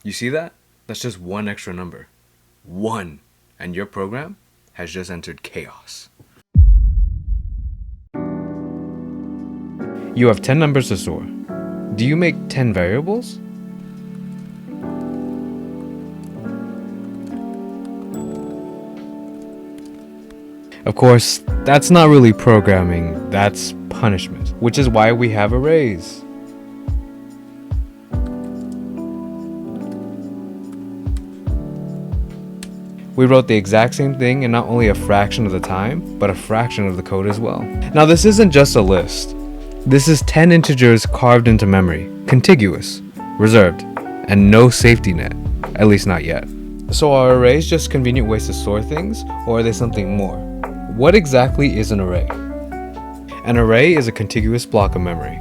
You see that? That's just one extra number. One. And your program has just entered chaos. You have 10 numbers to store. Do you make 10 variables? Of course, that's not really programming, that's punishment, which is why we have arrays. We wrote the exact same thing in not only a fraction of the time, but a fraction of the code as well. Now this isn't just a list. This is 10 integers carved into memory, contiguous, reserved, and no safety net, at least not yet. So are arrays just convenient ways to store things, or are they something more? What exactly is an array? An array is a contiguous block of memory.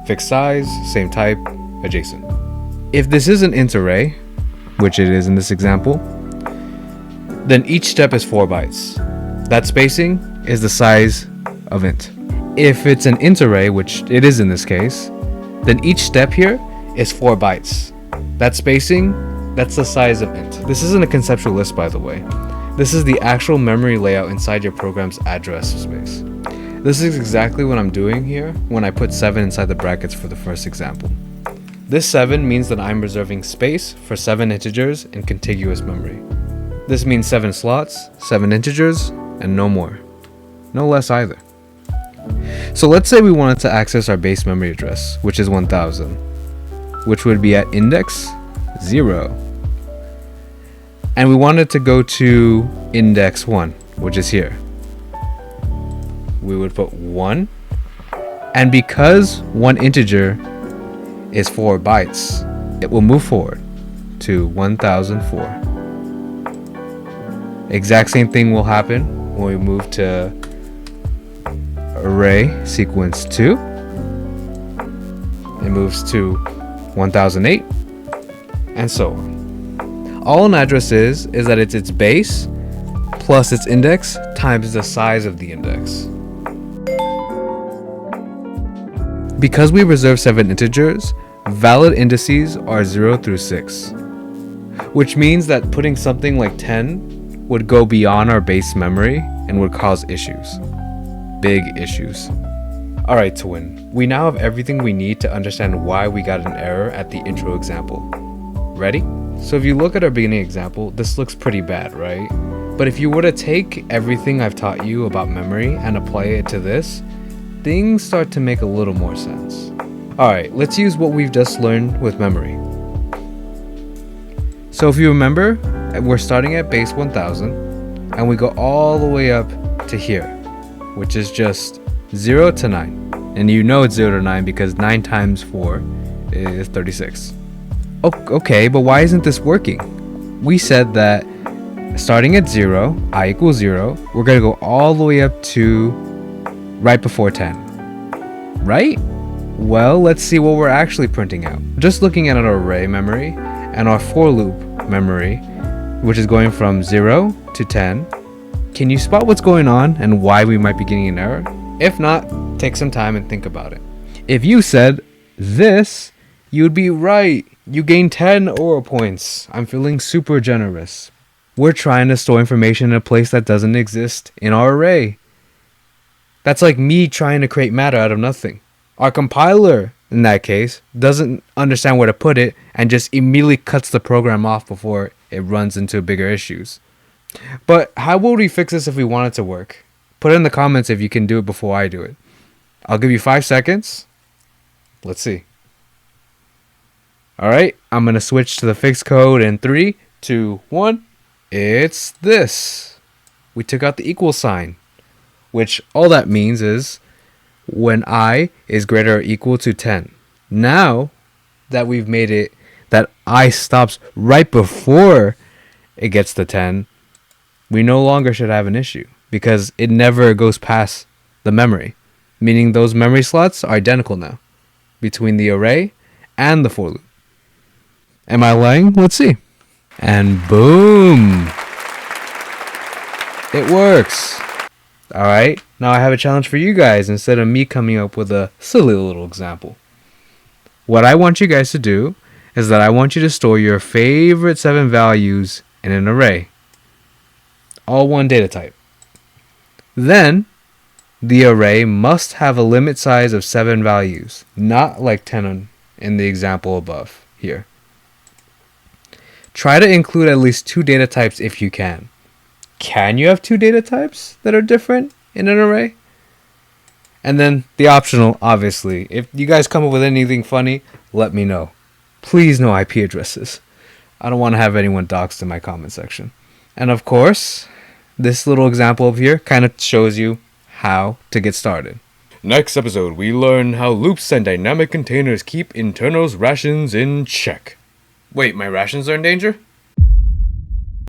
Fixed size, same type, adjacent. If this is an int array, which it is in this example, then each step is 4 bytes. That spacing is the size of int. If it's an int array, which it is in this case, then each step here is 4 bytes. That spacing, that's the size of int. This isn't a conceptual list, by the way. This is the actual memory layout inside your program's address space. This is exactly what I'm doing here when I put 7 inside the brackets for the first example. This 7 means that I'm reserving space for 7 integers in contiguous memory. This means 7 slots, 7 integers, and no more. No less either. So let's say we wanted to access our base memory address, which is 1000, which would be at index 0. And we wanted to go to index 1, which is here. We would put 1, and because one integer is 4 bytes, it will move forward to 1004. Exact same thing will happen when we move to array sequence 2. It moves to 1008, and so on. All an address is that it's its base plus its index times the size of the index. Because we reserve 7 integers, valid indices are 0 through 6, which means that putting something like 10 would go beyond our base memory and would cause issues. Big issues. Alright twin, we now have everything we need to understand why we got an error at the intro example. Ready? So if you look at our beginning example, this looks pretty bad, right? But if you were to take everything I've taught you about memory and apply it to this, things start to make a little more sense. Alright, let's use what we've just learned with memory. So if you remember, we're starting at base 1000 and we go all the way up to here, which is just 0 to 9. And you know it's 0 to 9 because 9 times 4 is 36. Okay, but why isn't this working? We said that starting at 0, I equals 0, we're going to go all the way up to right before 10. Right? Well, let's see what we're actually printing out. Just looking at our array memory and our for loop memory, which is going from 0 to 10, can you spot what's going on and why we might be getting an error? If not, take some time and think about it. If you said this, you'd be right. You gain 10 aura points. I'm feeling super generous. We're trying to store information in a place that doesn't exist in our array. That's like me trying to create matter out of nothing. Our compiler, in that case, doesn't understand where to put it and just immediately cuts the program off before it runs into bigger issues. But how would we fix this if we want it to work? Put it in the comments if you can do it before I do it. I'll give you 5 seconds. Let's see. Alright, I'm going to switch to the fixed code in 3, 2, 1. It's this. We took out the equal sign, which all that means is when I is greater or equal to 10. Now that we've made it that I stops right before it gets to 10, we no longer should have an issue because it never goes past the memory, meaning those memory slots are identical now between the array and the for loop. Am I lying? Let's see. And boom! It works! Alright, now I have a challenge for you guys instead of me coming up with a silly little example. What I want you guys to do is that I want you to store your favorite 7 values in an array. All one data type. Then, the array must have a limit size of 7 values, not like 10 in the example above here. Try to include at least 2 data types if you can. Can you have 2 data types that are different in an array? And then the optional, obviously. If you guys come up with anything funny, let me know. Please no IP addresses. I don't want to have anyone doxxed in my comment section. And of course, this little example over here kind of shows you how to get started. Next episode, we learn how loops and dynamic containers keep Interno's rations in check. Wait, my rations are in danger?